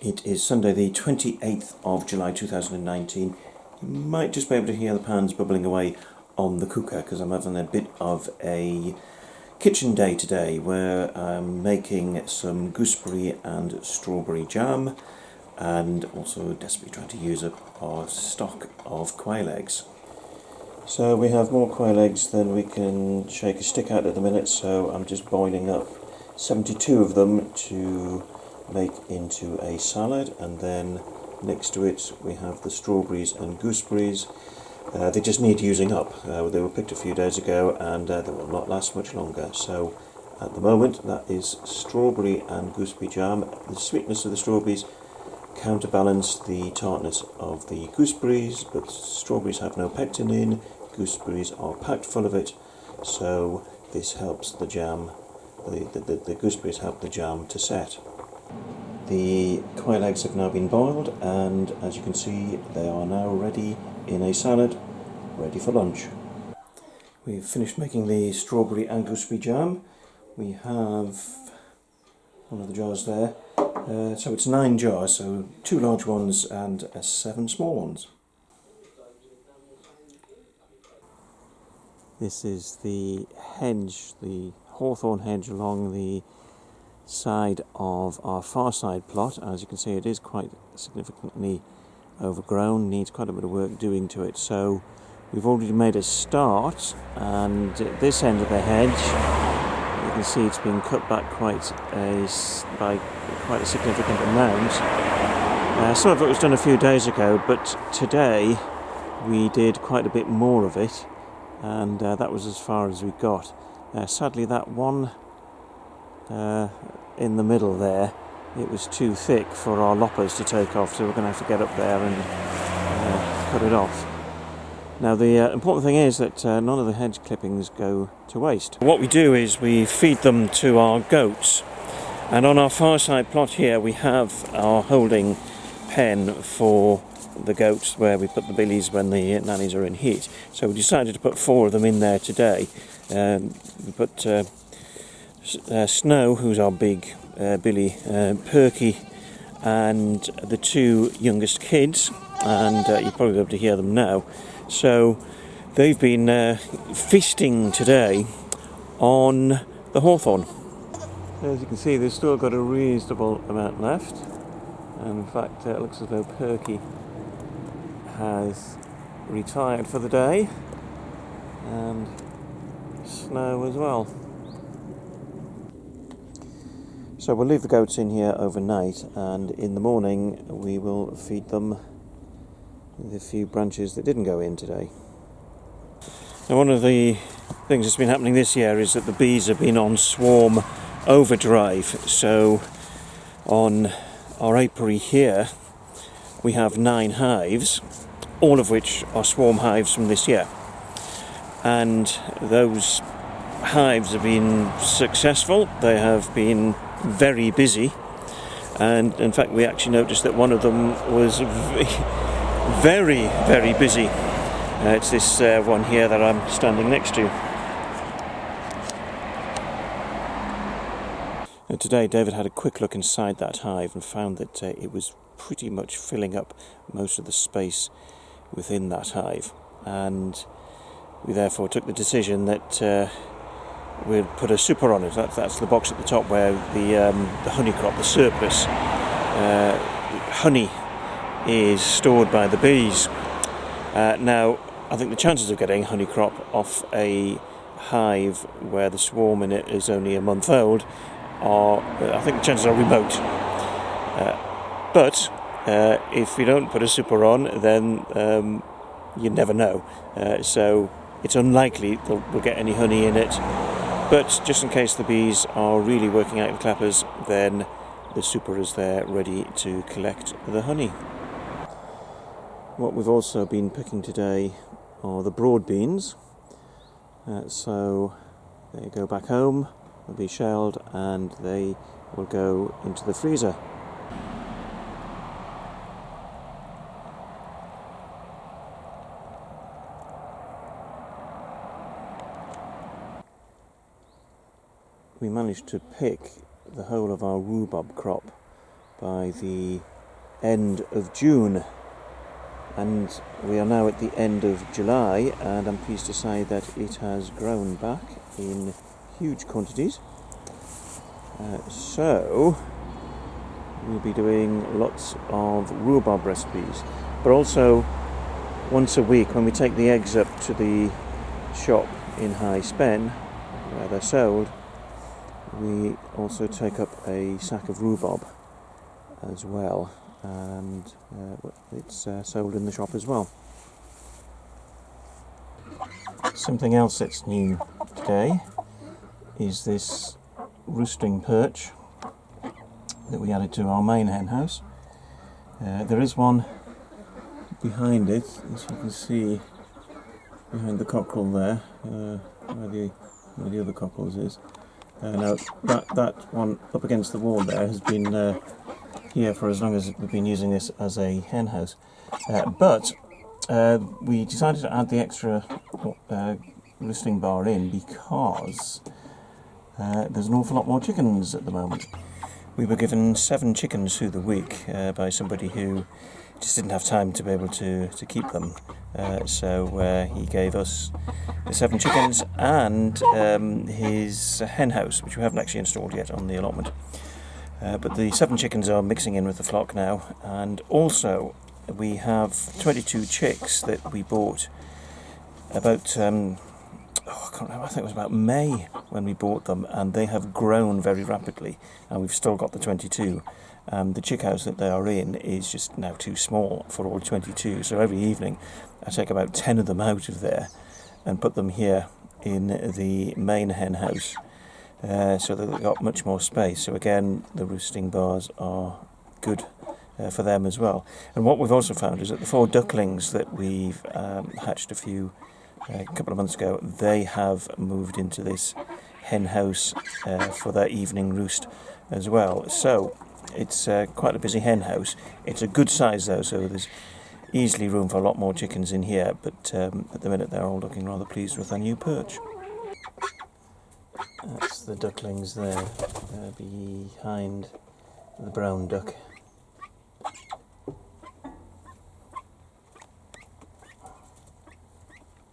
It is Sunday the 28th of July 2019. You might just be able to hear the pans bubbling away on the cooker because I'm having a bit of a kitchen day today where I'm making some gooseberry and strawberry jam and also desperately trying to use up our stock of quail eggs. So we have more quail eggs than we can shake a stick at the minute, so I'm just boiling up 72 of them to make into a salad, and then next to it we have the strawberries and gooseberries. They just need using up. They were picked a few days ago and they will not last much longer. So at the moment that is strawberry and gooseberry jam. The sweetness of the strawberries counterbalance the tartness of the gooseberries, but strawberries have no pectin in, gooseberries are packed full of it, so this helps the jam, the gooseberries help the jam to set. The quail eggs have now been boiled, and as you can see they are now ready in a salad, ready for lunch. We've finished making the strawberry and gooseberry jam. We have one of the jars there, so it's 9 jars, so 2 large ones and 7 small ones. This is the hedge, the hawthorn hedge along the side of our far side plot. As you can see, it is quite significantly overgrown, needs quite a bit of work doing to it, so we've already made a start, and at this end of the hedge you can see it's been cut back by quite a significant amount. Some of it was done a few days ago, but today we did quite a bit more of it, and that was as far as we got. Sadly, that one in the middle there, it was too thick for our loppers to take off, so we're going to have to get up there and cut it off. Now the important thing is that none of the hedge clippings go to waste. What we do is we feed them to our goats, and on our far side plot here we have our holding pen for the goats where we put the billies when the nannies are in heat. So we decided to put 4 of them in there today. We put Snow, who's our big billy, Perky, and the 2 youngest kids, and you'll probably be able to hear them now. So they've been feasting today on the hawthorn. As you can see, they've still got a reasonable amount left, and in fact it looks as though Perky has retired for the day, and Snow as well. So we'll leave the goats in here overnight, and in the morning we will feed them with a few branches that didn't go in today. Now, one of the things that's been happening this year is that the bees have been on swarm overdrive. So on our apiary here we have 9 hives, all of which are swarm hives from this year, and those hives have been successful. They have been very busy, and in fact we actually noticed that one of them was very, very busy. It's this one here that I'm standing next to. And today David had a quick look inside that hive and found that it was pretty much filling up most of the space within that hive, and we therefore took the decision that we'll put a super on it. That's the box at the top where the honey crop, the surplus honey, is stored by the bees. Now, I think the chances of getting honey crop off a hive where the swarm in it is only a month old I think the chances are remote. But if you don't put a super on, then you never know. So it's unlikely we'll get any honey in it. But just in case the bees are really working out the clappers, then the super is there ready to collect the honey. What we've also been picking today are the broad beans. So they go back home, they'll be shelled, and they will go into the freezer. We managed to pick the whole of our rhubarb crop by the end of June, and we are now at the end of July, and I'm pleased to say that it has grown back in huge quantities. So we'll be doing lots of rhubarb recipes, but also once a week when we take the eggs up to the shop in High Spen where they're sold, we also take up a sack of rhubarb as well, and it's sold in the shop as well. Something else that's new today is this roosting perch that we added to our main hen house. There is one behind it, as you can see, behind the cockerel there, where the other cockerels is. Now that one up against the wall there has been here for as long as we've been using this as a hen house, but we decided to add the extra roosting bar in because there's an awful lot more chickens at the moment. We were given 7 chickens through the week by somebody who just didn't have time to be able to keep them, so he gave us the 7 chickens and his hen house, which we haven't actually installed yet on the allotment. But the 7 chickens are mixing in with the flock now, and also we have 22 chicks that we bought about, I can't remember, I think it was about May when we bought them, and they have grown very rapidly, and we've still got the 22. The chick house that they are in is just now too small for all 22, so every evening I take about 10 of them out of there and put them here in the main hen house, so that they've got much more space. So again, the roosting bars are good for them as well. And what we've also found is that the 4 ducklings that we've hatched a couple of months ago, they have moved into this hen house for their evening roost as well. So it's quite a busy hen house. It's a good size though, so there's easily room for a lot more chickens in here, but at the minute they're all looking rather pleased with their new perch. That's the ducklings there behind the brown duck.